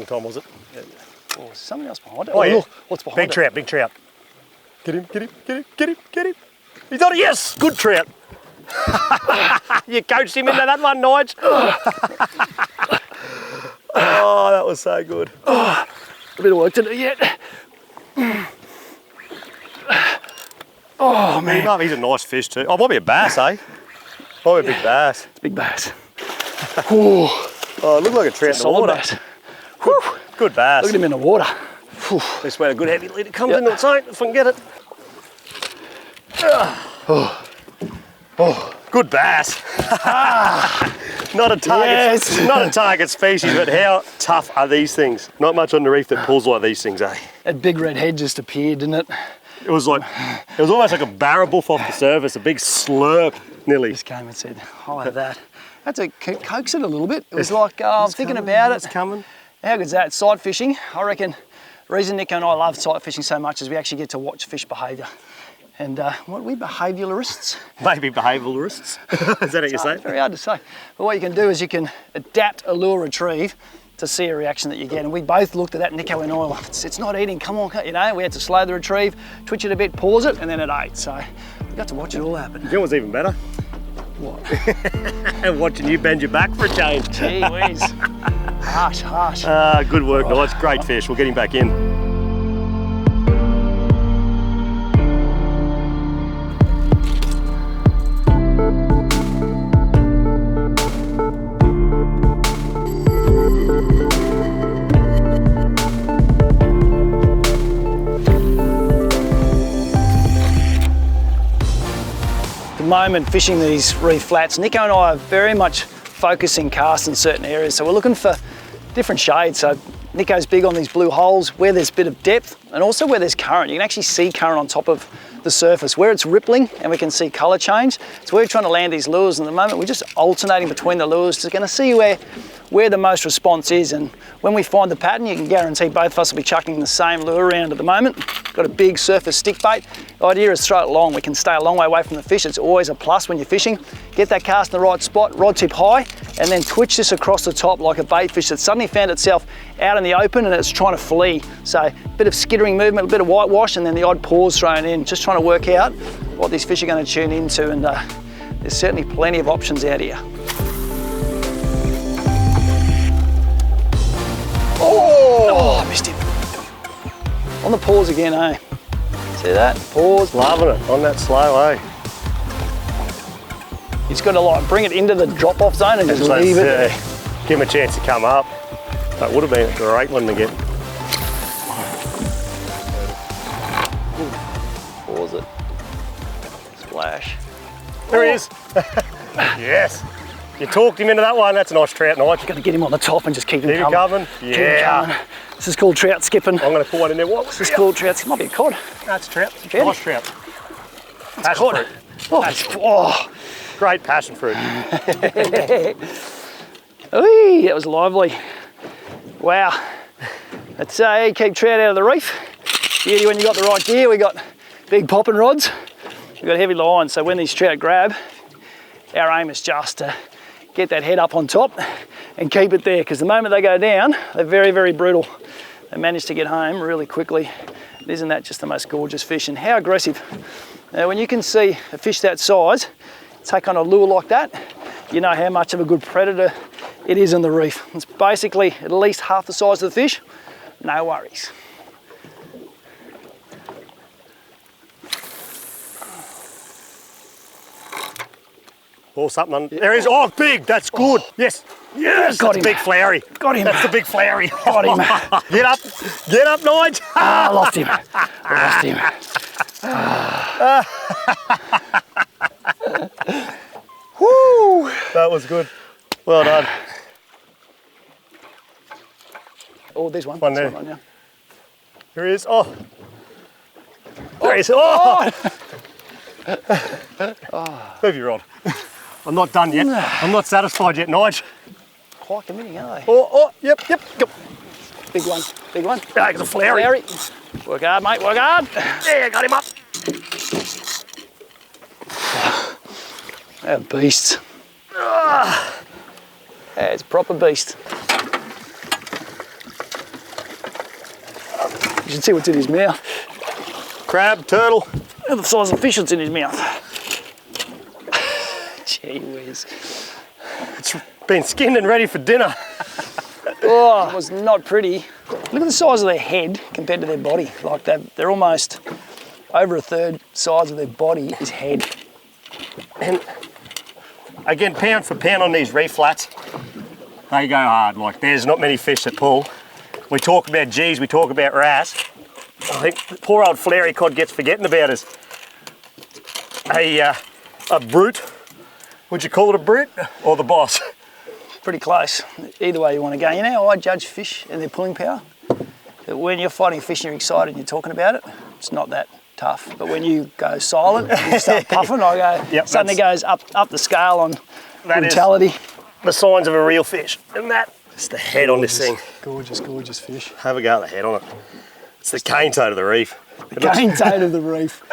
long time, was it? Oh, there's something else behind it. Oh, yeah. Look, what's behind it? Big trout. Get him, get him, get him, get him, get him. He's on it, yes! Good trout. You coached him into that one, Nige. Oh, that was so good. Oh, a bit of work to do yet. Oh, man. He's a nice fish too. Oh, might be a bass, eh? Might be a big bass. It's a big bass. Oh, it looked like a trout in the water. Bass. Whew. Good bass. Look at him in the water. This way a good heavy leader comes in its own, if I can get it. Oh, good bass. Not a target, not a target species, but how tough are these things? Not much on the reef that pulls like these things, eh? That big red head just appeared, didn't it? It was almost like a barrabuff off the surface, a big slurp, nearly. Just came and said, I'll have that. Had to coax it a little bit. It was like, I'm thinking about it. It's coming. How good's that? Sight fishing. I reckon the reason Nico and I love sight fishing so much is we actually get to watch fish behaviour. And what are we, behaviourists? Maybe behaviourists. Is that what you say? Very hard to say. But what you can do is you can adapt a lure retrieve to see a reaction that you get. And we both looked at that, Nico and I, it's not eating, come on, you know, we had to slow the retrieve, twitch it a bit, pause it, and then it ate. So we got to watch it all happen. You know what's even better? What? And watching you bend your back for a change. Gee whiz. Harsh, harsh. Good work, Nige. Great fish. We'll get him back in. Moment fishing these reef flats, Nico and I are very much focusing casts in certain areas, so we're looking for different shades. So Nico's big on these blue holes where there's a bit of depth and also where there's current. You can actually see current on top of the surface where it's rippling and we can see colour change. So we're trying to land these lures, and at the moment we're just alternating between the lures to kind of see where the most response is, and when we find the pattern you can guarantee both of us will be chucking the same lure around at the moment. Got a big surface stick bait. The idea is throw it long. We can stay a long way away from the fish. It's always a plus when you're fishing. Get that cast in the right spot, rod tip high, and then twitch this across the top like a bait fish that suddenly found itself out in the open and it's trying to flee. So a bit of skittering movement, a bit of whitewash, and then the odd pause thrown in, just trying to work out what these fish are going to tune into, and there's certainly plenty of options out here. Oh, I missed him. On the pause again, eh? See that? Pause. Loving it on that slow, eh? He's got to like bring it into the drop-off zone and just leave it. Give him a chance to come up. That would have been a great one to get. Pause it. Splash. There he is. Yes. You talked him into that one. That's a nice trout, Nige. You've got to get him on the top and just keep him coming. Yeah. Keep him coming. This is called trout skipping. I'm going to put one in there. What? This is called trout skipping. Might be a cod. That's a trout. Nice trout. Passionfruit. Oh. Great passion fruit. Ooh, that was lively. Wow. That's keep trout out of the reef. Beauty when you got the right gear. We got big popping rods. We've got heavy lines, so when these trout grab, our aim is just to get that head up on top and keep it there, because the moment they go down, they're very, very brutal. They manage to get home really quickly. Isn't that just the most gorgeous fish? And how aggressive. Now, when you can see a fish that size take on a lure like that, you know how much of a good predator it is on the reef. It's basically at least half the size of the fish, no worries. Or something. There he is. Oh, big. That's good. Yes. Yes. Got him. Big flowery. Got him. That's the big flowery. Got him. Get up. Get up, Nige. Ah, lost him. Lost him. Woo. That was good. Well done. Oh, there's one. One there. One now. Here he is. Oh. There he is. Oh. Move your rod. I'm not done yet. I'm not satisfied yet, Nige. Quite committing, aren't they? Oh, yep. Big one, big one. Yeah, it's a flowery. Work hard, mate, work hard. There, got him up. They're beasts. Yeah, it's a proper beast. You should see what's in his mouth. Crab, turtle. Look at the size of fish that's in his mouth. Gee whiz. It's been skinned and ready for dinner. Oh, it was not pretty. Look at the size of their head compared to their body. Like they're almost over a third size of their body is head. And again, pound for pound on these reef flats, they go hard. Like there's not many fish that pull. We talk about G's, we talk about Wrasse. I think the poor old Flowery cod gets forgetting about us. A brute. Would you call it a brute or the boss? Pretty close. Either way you want to go. You know how I judge fish and their pulling power? That when you're fighting fish and you're excited and you're talking about it, it's not that tough. But when you go silent and you start puffing, I go, yep, suddenly goes up the scale on that brutality. The signs of a real fish. And that's the head on this thing. Gorgeous, gorgeous fish. Have a go at the head on it. It's the cane toad of the reef. The cane toad of the reef.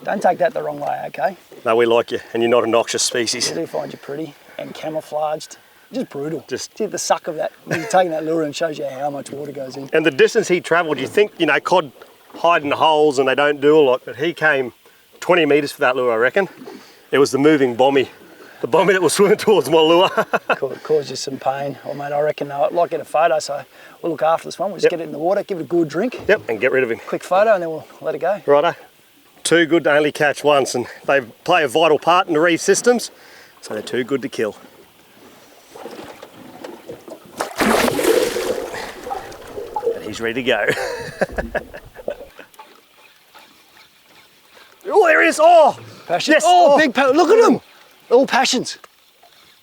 Don't take that the wrong way, okay? No, we like you, and you're not a noxious species. I do find you pretty and camouflaged. Just brutal. Just the suck of that. You're taking that lure and shows you how much water goes in. And the distance he travelled, you think, you know, cod hide in the holes and they don't do a lot, but he came 20 metres for that lure, I reckon. It was the moving bommy. The bommy that was swimming towards my lure. Caused you some pain. Well, mate, I reckon I'd like to get a photo, so we'll look after this one. We'll just get it in the water, give it a good drink. Yep, and get rid of him. Quick photo and then we'll let it go. Righto. Too good to only catch once, and they play a vital part in the reef systems, so they're too good to kill. And he's ready to go. Oh, there he is! Oh! Passion. Yes! Oh, big passion. Look at them! All passions.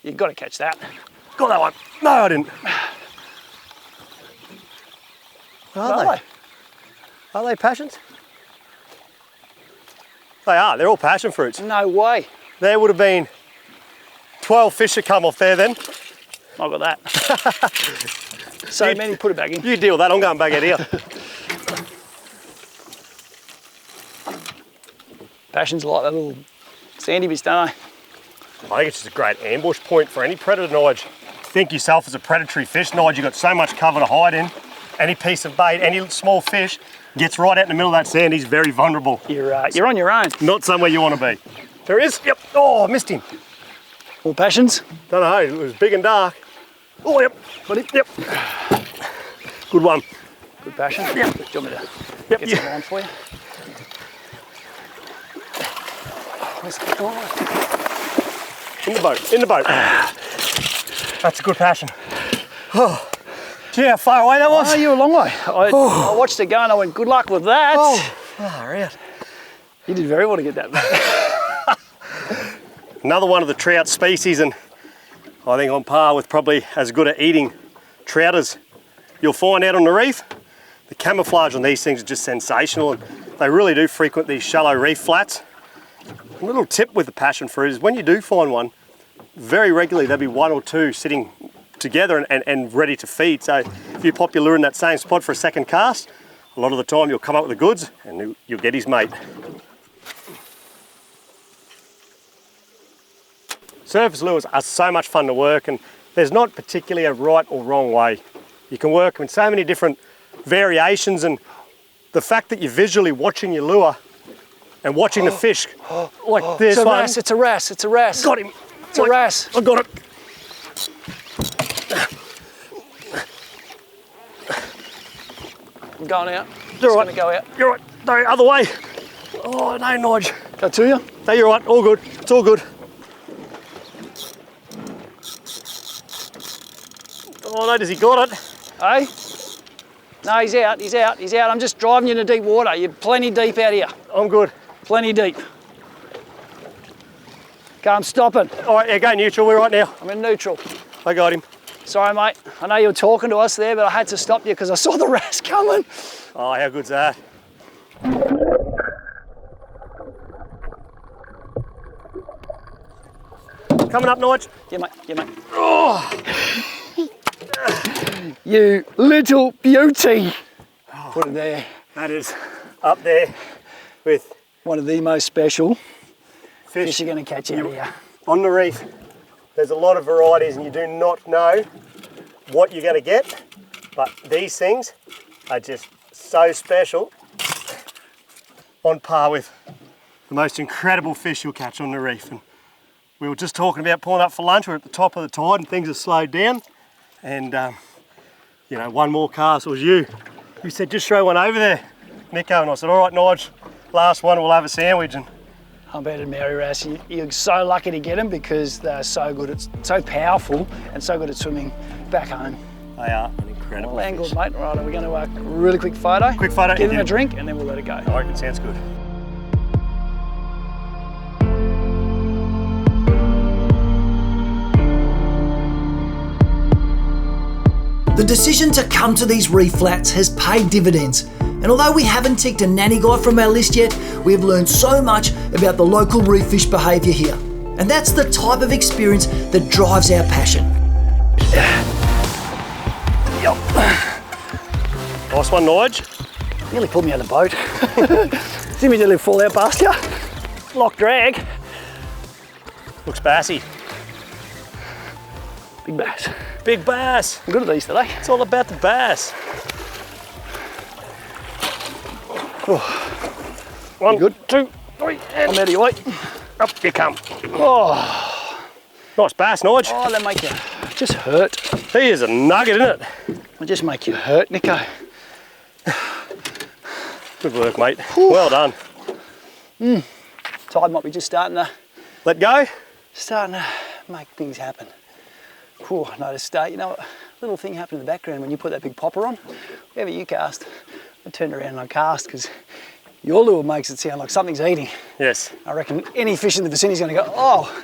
You've got to catch that. Got that one. No, I didn't. Are Are they passions? They are. They're all passion fruits. No way. There would have been 12 fish that come off there then. I've got that. So many, put it back in. You deal with that. I'm going back out here. Passions like that little sandy bits, don't they? I think it's just a great ambush point for any predator, Nige. Think yourself as a predatory fish, Nige, you've got so much cover to hide in. Any piece of bait, any small fish gets right out in the middle of that sand, he's very vulnerable. You're on your own. Not somewhere you want to be. There is, yep, oh, I missed him. All passions? Don't know, it was big and dark. Oh, yep, got it, yep. Good one. Good passion? Yep. Do you want me to get some on for you? In the boat, in the boat. That's a good passion. Oh. Gee, how far away that was? Oh, you were a long way. I watched it go and I went, good luck with that. Oh, far out. You did very well to get that. Another one of the trout species, and I think on par with probably as good at eating trout as you'll find out on the reef. The camouflage on these things is just sensational, and they really do frequent these shallow reef flats. A little tip with the passion fruit is when you do find one, very regularly there'll be one or two sitting together and ready to feed. So if you pop your lure in that same spot for a second cast, a lot of the time you'll come up with the goods and you'll get his mate. Surface lures are so much fun to work, and there's not particularly a right or wrong way. You can work them in so many different variations, and the fact that you're visually watching your lure and watching the fish like this one. It's a Wrasse, it's a Wrasse. Got him. It's a Wrasse. I got it. I'm going out. You're right. Gonna go out. You're right. No, other way. Oh, no, Nige. Go to you? No, you're right. All good. It's all good. Oh, no, does he got it? Hey? No, he's out, he's out, he's out. I'm just driving you into deep water. You're plenty deep out here. I'm good. Plenty deep. Okay, I'm stopping. All right, yeah, go neutral. We're right now. I'm in neutral. I got him. Sorry, mate. I know you were talking to us there, but I had to stop you because I saw the Wrasse coming. Oh, how good's that? Coming up, Nige. Yeah, mate. Yeah, mate. Oh. You little beauty. Oh, put it there. That is up there with one of the most special fish you're going to catch out here. On the reef, there's a lot of varieties and you do not know what you're going to get, but these things are just so special. On par with the most incredible fish you'll catch on the reef. And we were just talking about pulling up for lunch. We're at the top of the tide and things have slowed down. And you know, one more cast. It was you. You said just throw one over there, Nico, and I said, all right, Nige, last one, we'll have a sandwich. And I bet it, Mary Wrasse, you're so lucky to get them because they're so good, it's so powerful and so good at swimming back home. They are an incredible All angled, fish. mate. Right, we're going to a really quick photo. Quick photo. Give them a drink and then we'll let it go. I reckon it sounds good. The decision to come to these reef flats has paid dividends, and although we haven't ticked a Nannygai from our list yet, we have learned so much about the local reef fish behaviour here. And that's the type of experience that drives our passion. Nice one, Nige. Nearly pulled me out of the boat. See me nearly fall out past you. Lock drag. Looks bassy. Big bass. Big bass. I'm good at these today. It's all about the bass. One, good? 2, 3, and I'm out of your way. up you come. Oh, Nice bass, Nige. oh, they make you just hurt. He is a nugget, isn't it? They just make you hurt, Nico. Good work, mate. Well done. Tide might be just starting to make things happen. Whew, I noticed, you know, a little thing happened in the background when you put that big popper on. Wherever you cast, I turned around and I cast because your lure makes it sound like something's eating. Yes. I reckon any fish in the vicinity is going to go, oh,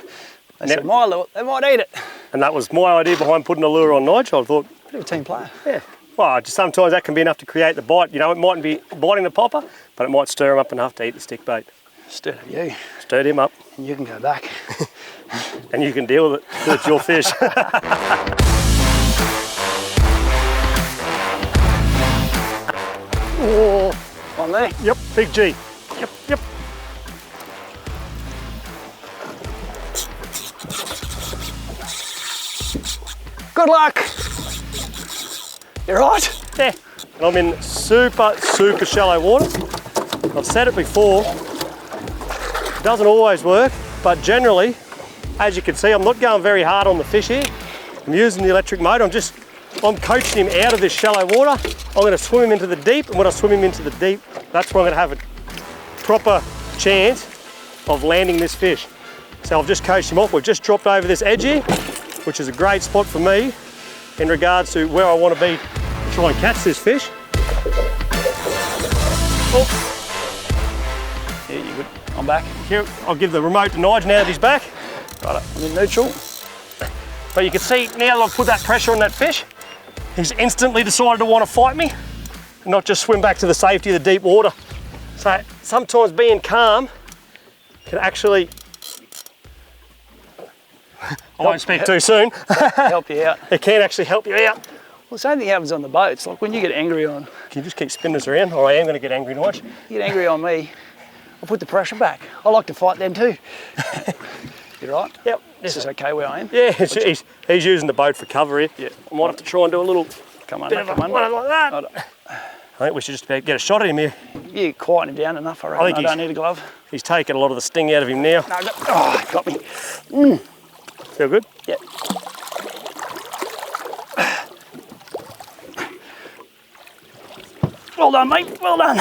they said my lure, they might eat it. And that was my idea behind putting a lure on Nige. I thought, Bit of a team player. yeah. Well, just sometimes that can be enough to create the bite. You know, it mightn't be biting the popper, but it might stir him up enough to eat the stick bait. Stirred up you, Stirred him up, and you can go back. and you can deal with it. It's your fish. Oh, on there. Yep, big G. Yep, yep. Good luck. You right? Yeah. And I'm in super, super shallow water. I've said it before. It doesn't always work, but generally, as you can see, I'm not going very hard on the fish here. I'm using the electric motor. I'm coaching him out of this shallow water. I'm going to swim him into the deep, and when I swim him into the deep, that's where I'm going to have a proper chance of landing this fish. So I've just coached him off. We've just dropped over this edge here, which is a great spot for me in regards to where I want to be to try and catch this fish. Oh. Yeah, you good. I'm back. Here, I'll give the remote to Nige now that he's back. Got it. I'm in neutral. But you can see now that I've put that pressure on that fish, he's instantly decided to want to fight me, and not just swim back to the safety of the deep water. So sometimes being calm can actually, I won't speak too soon, Help you out. it can actually help you out. Well, the same thing happens on the boats. Like when you get angry on, Can you just keep spinning this around? Or I am going to get angry, Nige. you get angry on me, I put the pressure back. I like to fight them too. You right? Yep. This is okay where I am. Yeah, he's using the boat for cover here. Yeah. I might have to try and do a little Come on, bit mate, of come a on. one like that. Hold on. I think we should just get a shot at him here. You quieten him down enough, I reckon. think I he's- don't need a glove. He's taking a lot of the sting out of him now. No, no. Oh, got me. Feel good? Yeah. Well done, mate. Well done.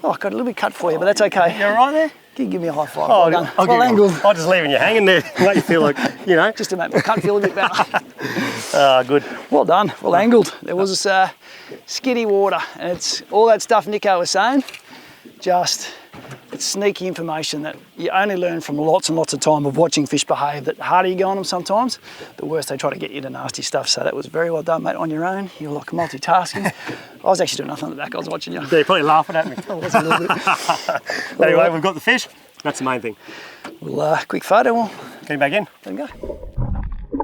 Oh, I got a little bit cut for you, but that's okay. You all right there? Can you give me a high five? Oh, Well done. I'll Well angled. I'm just leaving you hanging there. Make you feel like, you know. Just to make my cut feel a bit better. Good. Well done. Well angled. There was this skiddy water, and it's all that stuff Nico was saying. Just it's sneaky information that you only learn from lots and lots of time of watching fish behave. That the harder you go on them sometimes, the worse they try to get you to nasty stuff. So that was very well done, mate, on your own. You're like multitasking. I was actually doing nothing on the back. I was watching you. Yeah, you're probably laughing at me. I was a little bit. Anyway, we've got the fish. That's the main thing. Well, quick photo. We'll Get him back in. let him go.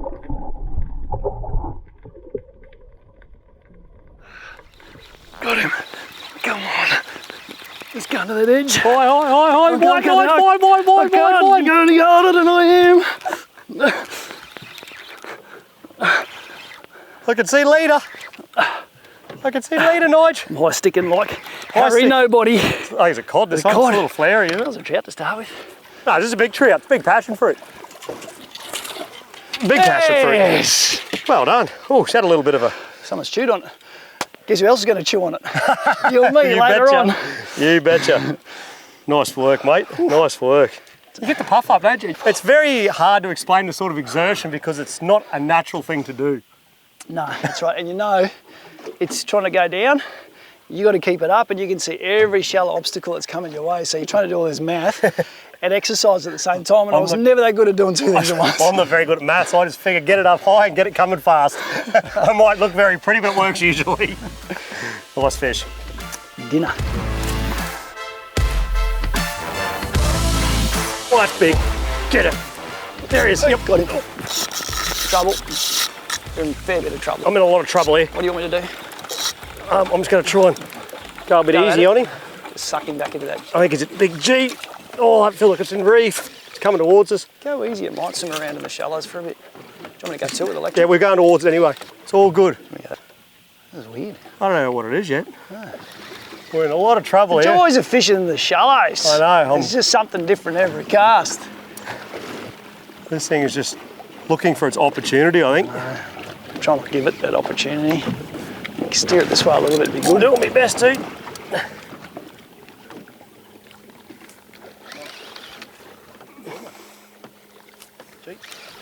Got him. Come on. He's going to that edge. Hi, wide, I'm going harder than I am. I can see leader. I can see leader, Nige. High sticking like Harry stick. Nobody. Oh, he's a cod this time. It's a little flowery, isn't That it? was a trout to start with. No, this is a big trout. Big passion fruit. Big passion fruit. Yes. Well done. Oh, it's had a little bit of a... Someone's chewed on it. Guess who else is going to chew on it? You and me later betcha. on. You betcha. Nice work, mate. Nice work. You get the puff up, don't you? It's very hard to explain the sort of exertion because it's not a natural thing to do. No, that's right. And you know, it's trying to go down. You got to keep it up, and you can see every shallow obstacle that's coming your way. So you're trying to do all this math and exercise at the same time. And I was never that good at doing two things at once. I'm not very good at maths. I just figure get it up high and get it coming fast. I might look very pretty, but it works usually. Nice fish. Dinner. Oh, that's big. Get it. There he is. Yep. Got him. Trouble. You're in a fair bit of trouble. I'm in a lot of trouble here. What do you want me to do? I'm just going to try and go a bit Go easy on him. Just suck him back into that. I think it's a big G. Oh, I feel like it's in reef. It's coming towards us. Go easy. It might swim around in the shallows for a bit. Do you want me to go to it with electric? Yeah, we're going towards it anyway. It's all good. This is weird. I don't know what it is yet. We're in a lot of trouble The here. joys of fishing in the shallows. I know. It's just something different every cast. This thing is just looking for its opportunity, I think. I'm trying to give it that opportunity. Steer it this way a little bit, be good. I'm doing my best, too.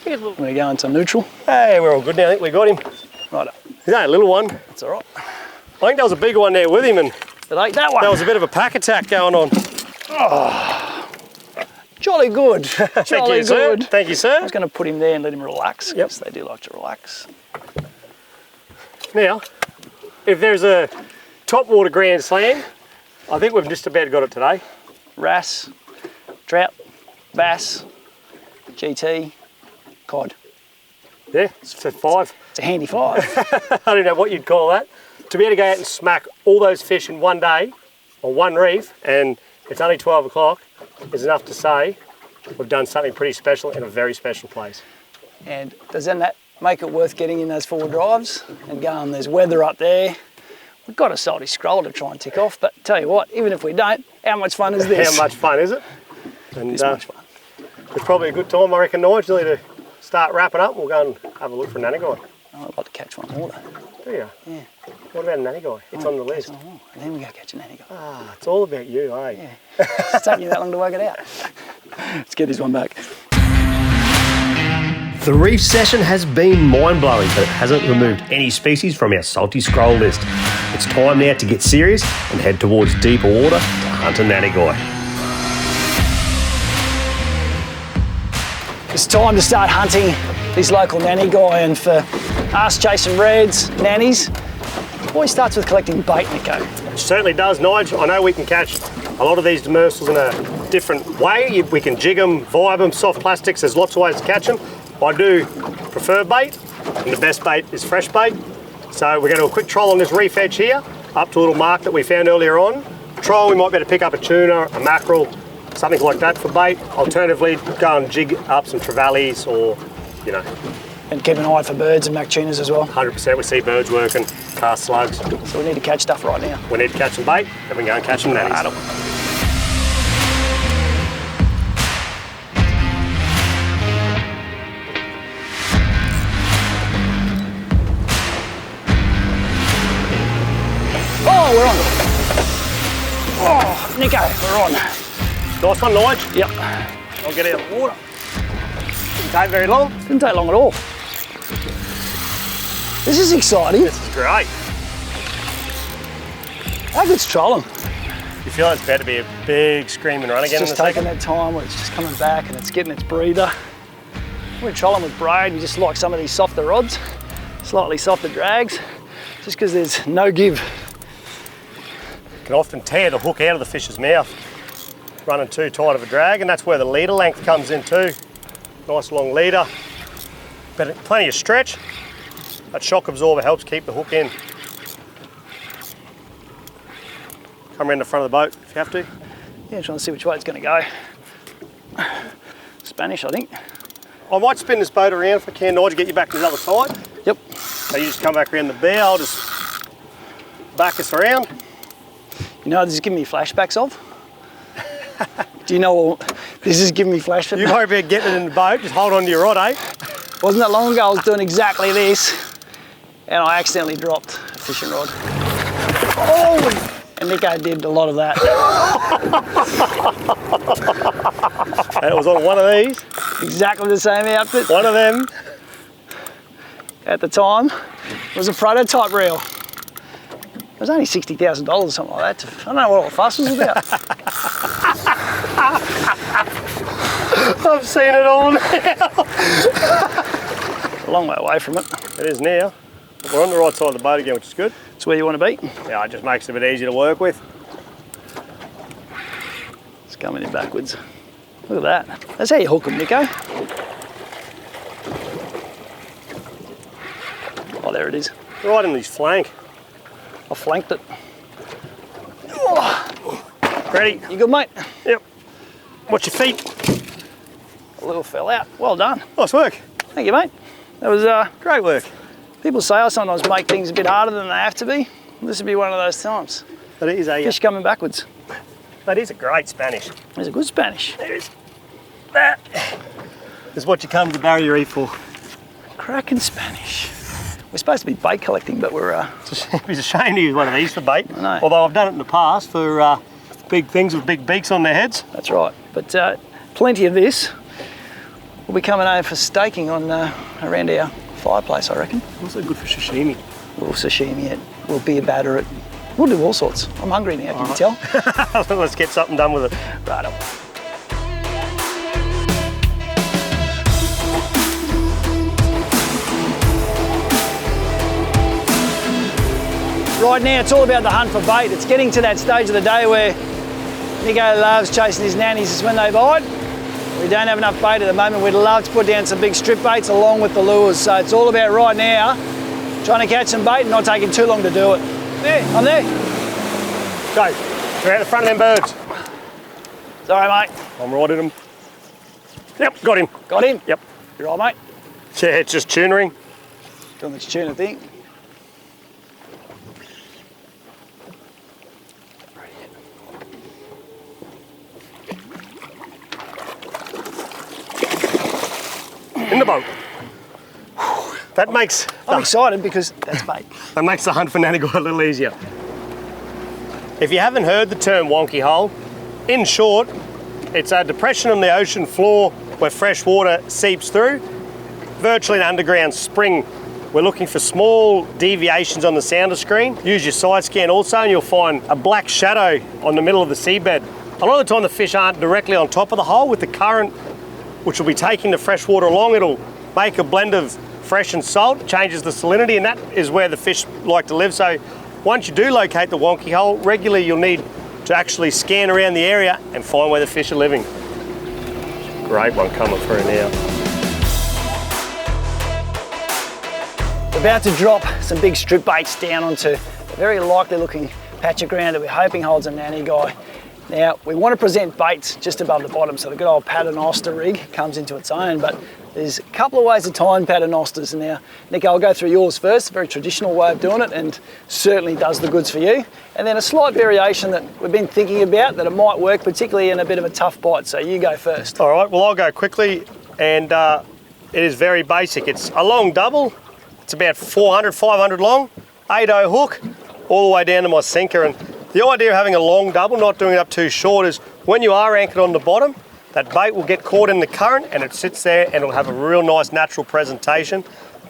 We're going to go into neutral. Hey, we're all good now. I think we got him. Right, He's only a little one. that's all right. I think there was a bigger one there with him, and But like that one. there was a bit of a pack attack going on. Jolly good. Thank Jolly you, sir. good. Thank you, I sir. was going to put him there and let him relax, Yep. because they do like to relax. Now, if there's a Topwater Grand Slam, I think we've just about got it today. Wrasse, trout, bass, GT, cod. Yeah, it's for 5. It's a handy 5. I don't know what you'd call that. To be able to go out and smack all those fish in one day on one reef, and it's only 12 o'clock, is enough to say we've done something pretty special in a very special place. And does then that make it worth getting in those 4 drives and going, there's weather up there. We've got a salty scroll to try and tick off, but tell you what, even if we don't, how much fun is this? How much fun is it? And This much fun. it's probably a good time, I reckon, Nige, to start wrapping up. We'll go and have a look for a Nannygai. Oh, I'd like to catch one more though. Do you? Yeah. What about a Nannygai? It's on the list. Oh, and then we go catch a Nannygai. Ah, it's all about you, eh? Yeah. It's taking you that long to work it out. Let's get this one back. The reef session has been mind-blowing, but it hasn't removed any species from our salty scroll list. It's time now to get serious and head towards deeper water to hunt a Nannygai. It's time to start hunting these local Nannygai, and for us chasing reds, nannies, it always starts with collecting bait, Nico. It certainly does, Nige. I know we can catch a lot of these demersals in a different way. We can jig them, vibe them, soft plastics. There's lots of ways to catch them. I do prefer bait, and the best bait is fresh bait. So we're going to do a quick trial on this reef edge here, up to a little mark that we found earlier on. Trial, we might be able to pick up a tuna, a mackerel, something like that for bait. Alternatively, go and jig up some trevallies or, you know. And keep an eye for birds and mac tunas as well. 100% we see birds working, cast slugs. So we need to catch stuff right now. We need to catch some bait, then we can go and catch some nannies. Oh, we're on. Oh, Nico, we're on. Nice one, Nige. Yep. I'll get out of the water. Didn't take very long. Didn't take long at all. This is exciting. This is great. How good's trolling? You feel it's about to be a big screaming run again in It's a just taking second? that time where it's just coming back and it's getting its breather. We're trolling with Braid. We just like some of these softer rods, slightly softer drags, just because there's no give. Can often tear the hook out of the fish's mouth, running too tight of a drag, and that's where the leader length comes in too. Nice long leader, but plenty of stretch. That shock absorber helps keep the hook in. Come around the front of the boat if you have to. Yeah, trying to see which way it's going to go. Spanish, I think. I might spin this boat around if I can, Nige, to get you back to the other side. Yep. So you just come back around the bow, I'll just back us around. You know, this is giving me flashbacks of. Do you know what this is giving me flashbacks? You worry about getting it in the boat, just hold on to your rod, eh? Wasn't that long ago I was doing exactly this and I accidentally dropped a fishing rod. Oh! And Nico did a lot of that. And it was on one of these. Exactly the same outfit. One of them. At the time, it was a prototype reel. It was only $60,000 or something like that. I don't know what all the fuss was about. I've seen it all now. A long way away from it. It is now. We're on the right side of the boat again, which is good. It's where you want to be. Yeah, it just makes it a bit easier to work with. It's coming in backwards. Look at that. That's how you hook them, Nico. Oh, there it is. Right in his flank. I flanked it. Ready? You good, mate? Yep. Watch your feet. A little fell out. Well done. Nice work. Thank you, mate. That was Great work. people say I sometimes make things a bit harder than they have to be. This would be one of those times. That is a Fish coming backwards. that is a great Spanish. There's a good Spanish. There is that. Is what you come to Barrier Reef for. Cracking Spanish. We're supposed to be bait collecting, but we're It'd be a shame to use one of these for bait. I know. Although I've done it in the past for big things with big beaks on their heads. that's right. But plenty of this will be coming over for staking on around our fireplace, I reckon. Also good for sashimi. We'll sashimi it. We'll beer batter it. We'll do all sorts. I'm hungry now, can you tell? Let's get something done with it. Right on. Right now, it's all about the hunt for bait. It's getting to that stage of the day where Nico loves chasing his nannies. It's when they bite. We don't have enough bait at the moment. We'd love to put down some big strip baits along with the lures. So it's all about right now, trying to catch some bait and not taking too long to do it. There, I'm there. Go. We're at the front of them birds. Sorry, mate. I'm right in them. Yep, got him. Got him? Yep. You're all right, mate. Yeah, it's just tunering. Doing this tuna thing. In the boat. That makes I'm excited because that's bait. that makes the hunt for Nannygai a little easier. If you haven't heard the term wonky hole, in short, it's a depression on the ocean floor where fresh water seeps through, virtually an underground spring. We're looking for small deviations on the sounder screen. Use your side scan also and you'll find a black shadow on the middle of the seabed. A lot of the time the fish aren't directly on top of the hole. With the current, which will be taking the fresh water along, it'll make a blend of fresh and salt, changes the salinity, and that is where the fish like to live. So once you do locate the wonky hole, regularly you'll need to actually scan around the area and find where the fish are living. Great one coming through now. We're about to drop some big strip baits down onto a very likely looking patch of ground that we're hoping holds a Nannygai. Now, we want to present baits just above the bottom, so the good old paternoster rig comes into its own, but there's a couple of ways to time paternosters. Now, Nick, I'll go through yours first, a very traditional way of doing it, and certainly does the goods for you. And then a slight variation that we've been thinking about that it might work, particularly in a bit of a tough bite, so you go first. All right, well, I'll go quickly, and it is very basic. It's a long double. It's about 400, 500 long, 8/0 hook, all the way down to my sinker. And the idea of having a long double, not doing it up too short, is when you are anchored on the bottom, that bait will get caught in the current and it sits there and it'll have a real nice natural presentation,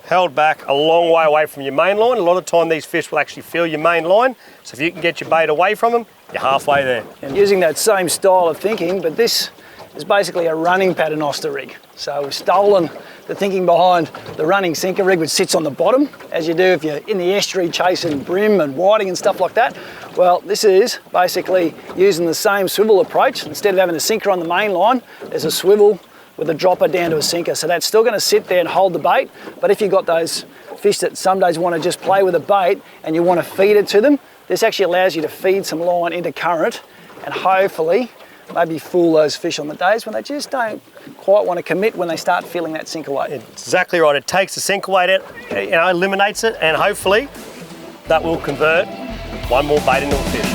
held back a long way away from your main line. A lot of the time these fish will actually feel your main line, so if you can get your bait away from them, you're halfway there. And using that same style of thinking, but this is basically a running paternoster rig. So we've stolen the thinking behind the running sinker rig, which sits on the bottom, as you do if you're in the estuary chasing brim and whiting and stuff like that. Well, this is basically using the same swivel approach. Instead of having a sinker on the main line, there's a swivel with a dropper down to a sinker. So that's still going to sit there and hold the bait, but if you've got those fish that some days want to just play with a bait and you want to feed it to them, this actually allows you to feed some line into current and hopefully maybe fool those fish on the days when they just don't quite want to commit when they start feeling that sinker weight. Exactly right. It takes the sinker weight out, eliminates it, and hopefully that will convert One more bait into a fish.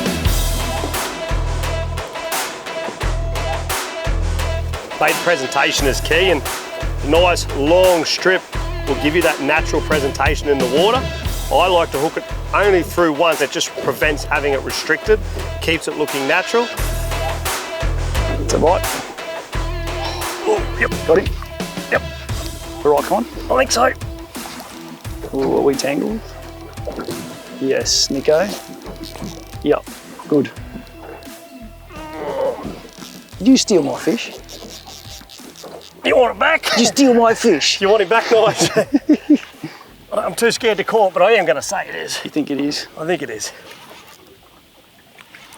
Bait presentation is key, and a nice long strip will give you that natural presentation in the water. I like to hook it only through once. It just prevents having it restricted, keeps it looking natural. It's a bite. Oh, yep. Got him? Yep. The right kind? I think so. Ooh, are we tangled? Yes, Nico. Yep, good. Did you steal my fish? You want it back? Did you steal my fish? You want it back, Nige? I'm too scared to call it, but I am going to say it is. You think it is? I think it is.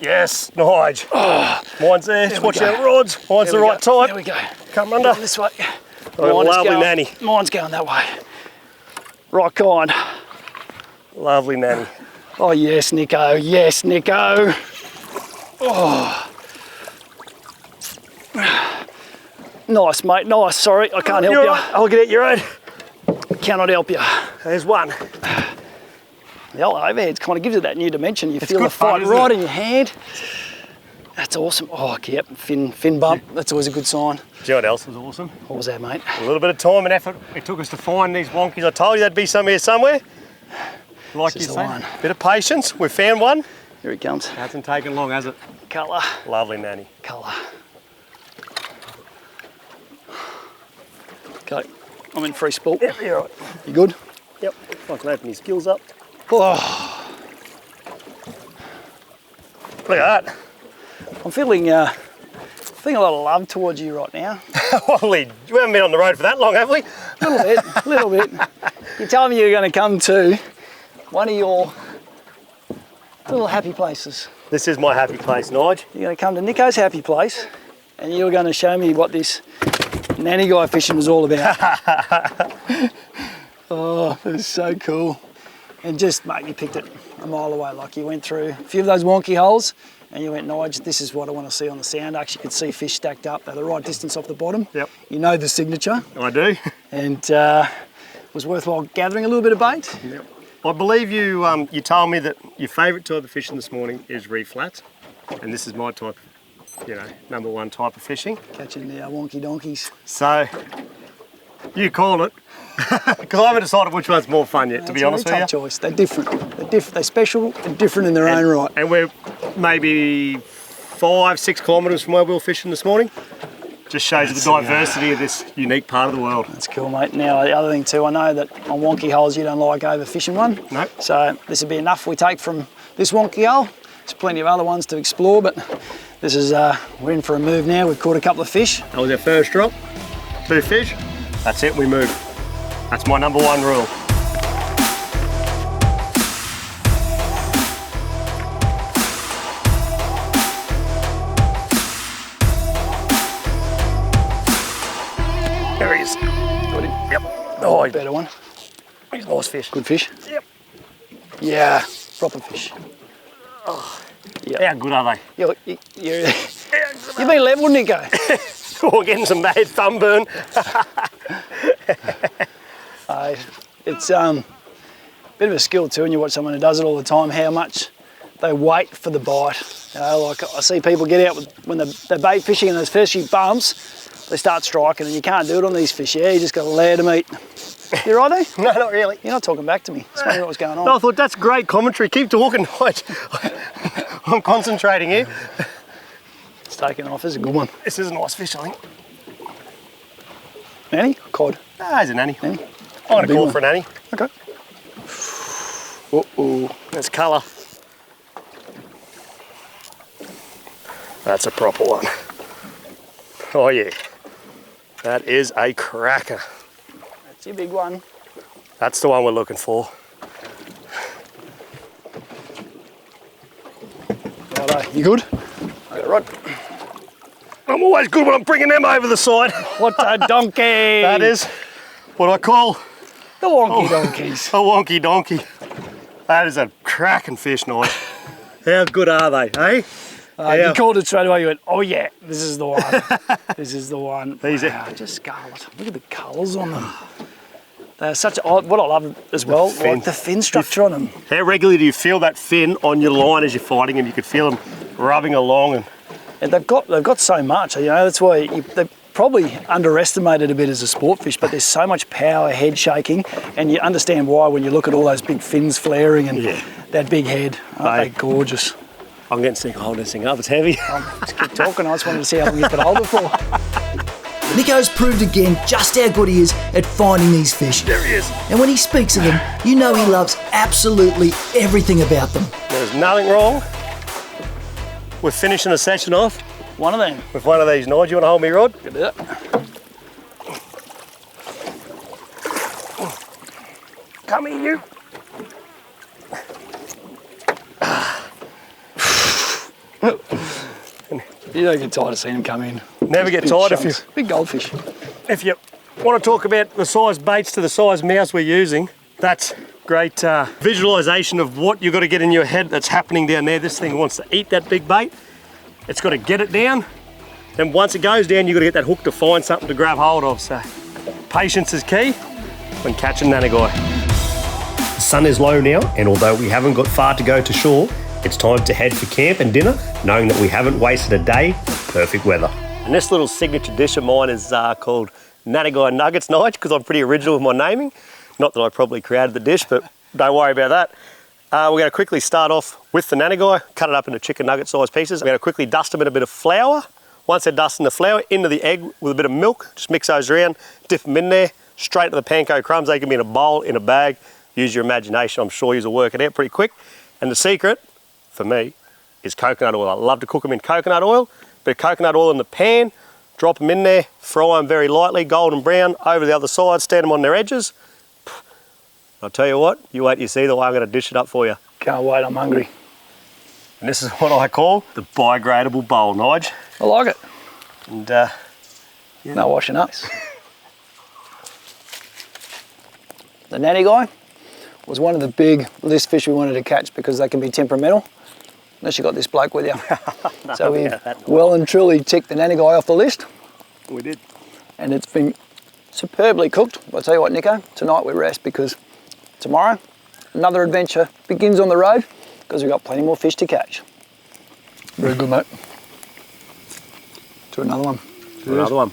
Yes, Nige. Oh, mine's there. Just watch out, rods. Mine's the right type. There we go. Come under. This way. Lovely nanny. Mine's going that way. Right kind. Lovely nanny. Oh yes, Nico. Yes, Nico. Oh. Nice, mate. Nice. Sorry, I can't help you. Right. I'll get it. You're right. Cannot help you. There's one. The old overhead kind of gives it that new dimension. You feel good the fight fun, isn't right it? in your hand. That's awesome. Oh, yep. Fin bump. That's always a good sign. Do you know what else was awesome? What was that, mate? A little bit of time and effort it took us to find these wonkies. I told you they'd be somewhere. Like you This is the say, one. bit of patience. We found one. Here he comes. Hasn't taken long, has it? Colour. Lovely nanny. Colour. Okay. I'm in free spool. Yep, you're right. You good? Yep. If I can open his gills up. Oh, Look at that. I'm feeling a lot of love towards you right now. Holy, we haven't been on the road for that long, have we? A little bit. You told me you were going to come to one of your little happy places. This is my happy place, Nige. You're going to come to Nico's happy place and you're going to show me what this Nannygai fishing was all about. Oh, it was so cool. And just, mate, you picked it a mile away. Like you went through a few of those wonky holes and you went, Nige, this is what I want to see on the sound. Actually, you could see fish stacked up at the right distance off the bottom. Yep. You know the signature. I do. And it was worthwhile gathering a little bit of bait. Yep. I believe you you told me that your favourite type of fishing this morning is Reef Flats, and this is my type, number one type of fishing. Catching the wonky donkeys. So, you call it, because I haven't decided which one's more fun yet, to be honest with you. Tough choice. They're different. They're special and different in their own right. And we're maybe 5-6 kilometres from where we were fishing this morning. Just shows the diversity of this unique part of the world. That's cool, mate. Now, the other thing too, I know that on wonky holes you don't like overfishing one. No. So this would be enough we take from this wonky hole. There's plenty of other ones to explore, but this is, we're in for a move now. We've caught a couple of fish. That was our first drop. 2 fish. That's it, we move. That's my number one rule. There he is. Got him. Yep. Oh, Better one. he's a nice fish. Good fish. Yep. Yeah, proper fish. How good are they? You've been level, Nico. Oh, getting some bad thumb burn. It's a bit of a skill too, and you watch someone who does it all the time, how much they wait for the bite. Like I see people get out when they're bait fishing and those first few bumps, they start striking, and you can't do it on these fish. Yeah, you just got to allow them eat. You right there? No, not really. You're not talking back to me. Explain what was going on. No, I thought that's great commentary. Keep talking. I'm concentrating here. It's taken off. This is a good one. This is a nice fish, I think. Nanny? Cod? Ah, he's a nanny. Nanny? I'm going to Big call one. for a nanny. Okay. Uh-oh. There's colour. That's a proper one. Oh yeah. That is a cracker. That's your big one. That's the one we're looking for. Righto. You good? I got it right. I'm always good when I'm bringing them over the side. What a donkey! That is what I call the wonky donkeys. a wonky donkey. That is a cracking fish, Nige. How good are they, eh? You called it straight away. You went, oh yeah, this is the one. This is the one. These wow, just scarlet. Look at the colours on them. They're what I love as well, like the fin structure on them. How regularly do you feel that fin on your line as you're fighting them? You could feel them rubbing along. And they've got so much, you know, that's why they're probably underestimated a bit as a sport fish, but there's so much power, head shaking, and you understand why when you look at all those big fins flaring and that big head. Aren't they gorgeous? I'm getting sick of holding this thing up, it's heavy. Just keep talking, I just wanted to see how long you could hold it for. Nico's proved again just how good he is at finding these fish. There he is. And when he speaks of them, you know he loves absolutely everything about them. There's nothing wrong with finishing a session off. One of them. With one of these knives. You want to hold me, Rod? Look at that. Come here, you. You don't get tired of seeing them come in. Never get tired if you... Big goldfish. If you want to talk about the size baits to the size mouths we're using, that's great visualisation of what you've got to get in your head that's happening down there. This thing wants to eat that big bait. It's got to get it down. Then once it goes down, you've got to get that hook to find something to grab hold of. So patience is key when catching Nannygai. The sun is low now, and although we haven't got far to go to shore, it's time to head for camp and dinner, knowing that we haven't wasted a day of perfect weather. And this little signature dish of mine is called Nannygai Nuggets, Nige, because I'm pretty original with my naming. Not that I probably created the dish, but don't worry about that. We're going to quickly start off with the Nannygai, cut it up into chicken nugget sized pieces. We're going to quickly dust them in a bit of flour. Once they're dusted in the flour, into the egg with a bit of milk. Just mix those around, dip them in there, straight to the panko crumbs. They can be in a bowl, in a bag. Use your imagination, I'm sure you'll work it out pretty quick. And the secret, for me, is coconut oil. I love to cook them in coconut oil. Bit of coconut oil in the pan, drop them in there, fry them very lightly, golden brown, over the other side, stand them on their edges. I'll tell you what, you wait till you see the way I'm going to dish it up for you. Can't wait, I'm hungry. And this is what I call the biodegradable bowl, Nige. I like it. And no washing up. The Nannygai was one of the big list fish we wanted to catch because they can be temperamental. Unless you got this bloke with you. No, so we well and truly ticked the Nannygai off the list. We did. And it's been superbly cooked. I'll tell you what, Nico, tonight we rest because tomorrow another adventure begins on the road because we've got plenty more fish to catch. Very good, mate. To another one. Another one.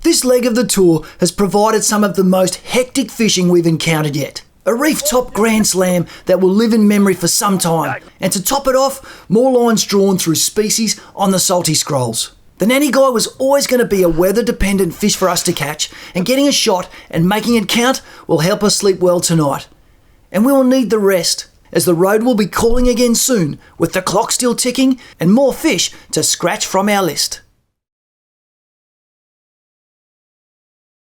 This leg of the tour has provided some of the most hectic fishing we've encountered yet. A reef top grand slam that will live in memory for some time. And to top it off, more lines drawn through species on the salty scrolls. The Nannygai was always going to be a weather-dependent fish for us to catch, and getting a shot and making it count will help us sleep well tonight. And we will need the rest, as the road will be calling again soon, with the clock still ticking and more fish to scratch from our list.